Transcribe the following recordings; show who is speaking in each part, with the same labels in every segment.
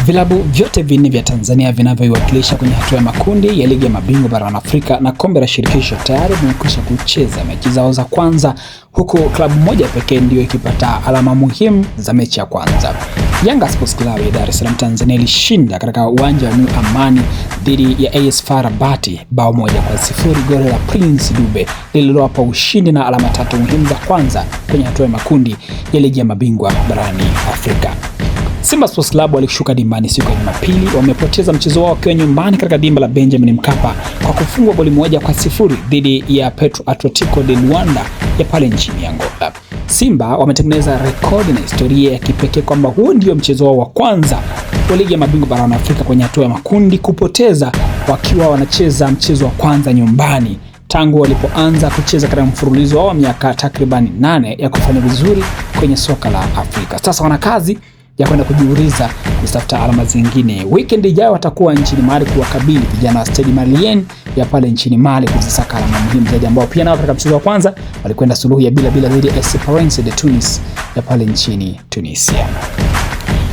Speaker 1: Vilabu vyote vinne vya Tanzania vinavyoiwakilisha kwenye hatua ya makundi ya ligi ya mabingwa barani Afrika na kombe la shirikisho tayari vimekwisha kucheza mechi zao za kwanza, huku klabu moja pekee ndio ikipata alama muhimu za mechi ya kwanza. Yanga Sports Club ya Dar es Salaam Tanzania ilishinda katika uwanja wa New Amani dhidi ya AS FAR Rabat bao 1-0. Goli la Prince Dube lililowapa ushindi na alama 3 muhimu za kwanza kwenye hatua ya makundi ya ligi ya mabingwa barani Afrika. Simba Sports Club walishuka dimbani siku ya Jumapili. Wamepoteza mchezo wao wakiwa nyumbani katika dimba la Benjamin Mkapa kwa kufungwa goli 1-0 dhidi ya Petro Atletico de Luanda ya pale nchini Angola. Simba wametengeneza rekodi na historia ya kipekee kwamba huu ndio mchezo wao wa kwanza wa ligi ya mabingwa barani Afrika kwenye hatua ya makundi kupoteza wakiwa wanacheza mchezo wa kwanza nyumbani tangu walipoanza kucheza katika mfululizo wao wa miaka takriban 8 ya kufanya vizuri kwenye soka la Afrika. Sasa wana kazi ya kwenda kujiuliza kutafuta alama zingine. Weekend ijayo watakuwa nchini Mali kuwakabili vijana wa Stade Malien ya pale nchini Mali kuzisaka alama muhimu zaidi, ambao pia nao katika mchezo wa kwanza walikwenda suluhu ya bila dhidi ya Esperance de Tunis ya pale nchini Tunisia.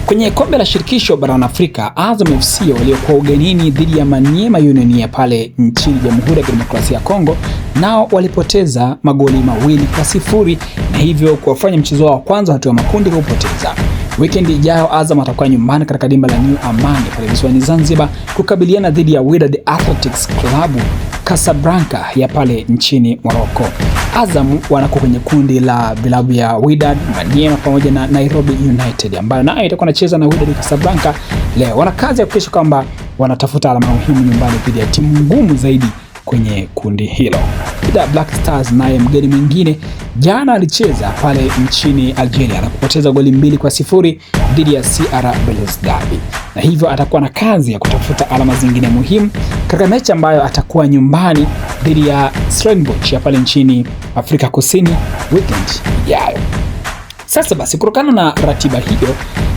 Speaker 1: Kwenye kombe la shirikisho barani Afrika, Azam FC waliokuwa ugenini dhidi ya Maniema Union ya pale nchini Jamhuri ya Kidemokrasia ya Kongo nao walipoteza magoli 2-0 na hivyo kuwafanya mchezo wa kwanza hatua ya makundi kupoteza. Weekend ijayo Azam atakuwa nyumbani katika dimba la New Amani pale visiwani Zanzibar kukabiliana dhidi ya Wydad Athletics Club Casablanca ya pale nchini Morocco. Azam wanakuwa kwenye kundi la vilabu ya Wydad, Maniema pamoja na Nairobi United ambayo nayo itakuwa inacheza na Wydad Casablanca leo. Wana kazi ya kuhakikisha kwamba wanatafuta alama muhimu nyumbani dhidi ya timu ngumu zaidi kwenye kundi hilo. Black Stars naye mgeni mwingine jana alicheza pale nchini Algeria na kupoteza goli 2-0 dhidi ya CR Belouizdad. Na hivyo atakuwa na kazi ya kutafuta alama zingine muhimu katika mechi ambayo atakuwa nyumbani dhidi ya Stellenbosch ya pale nchini Afrika Kusini weekend ijayo. Sasa basi, kutokana na ratiba hiyo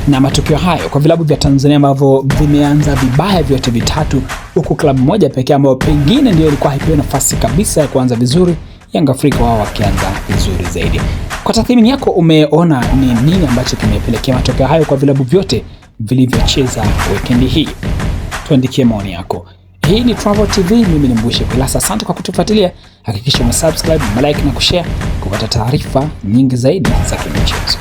Speaker 1: na matokeo hayo kwa vilabu vya Tanzania ambavyo vimeanza vibaya vyote vitatu, huku klabu moja pekee ambayo pengine ndio ilikuwa haipewi nafasi kabisa ya kuanza vizuri, Yanga Afrika wao wakianza vizuri zaidi. Kwa tathmini yako, umeona ni nini ambacho kimepelekea matokeo hayo kwa vilabu vyote vilivyocheza weekend hii? Tuandikie maoni yako. Hii ni Travel TV, mimi ni Mbushi Kwilasa. Asante kwa kutufuatilia. Hakikisha umesubscribe, like na kushare kupata taarifa nyingi zaidi za kimichezo.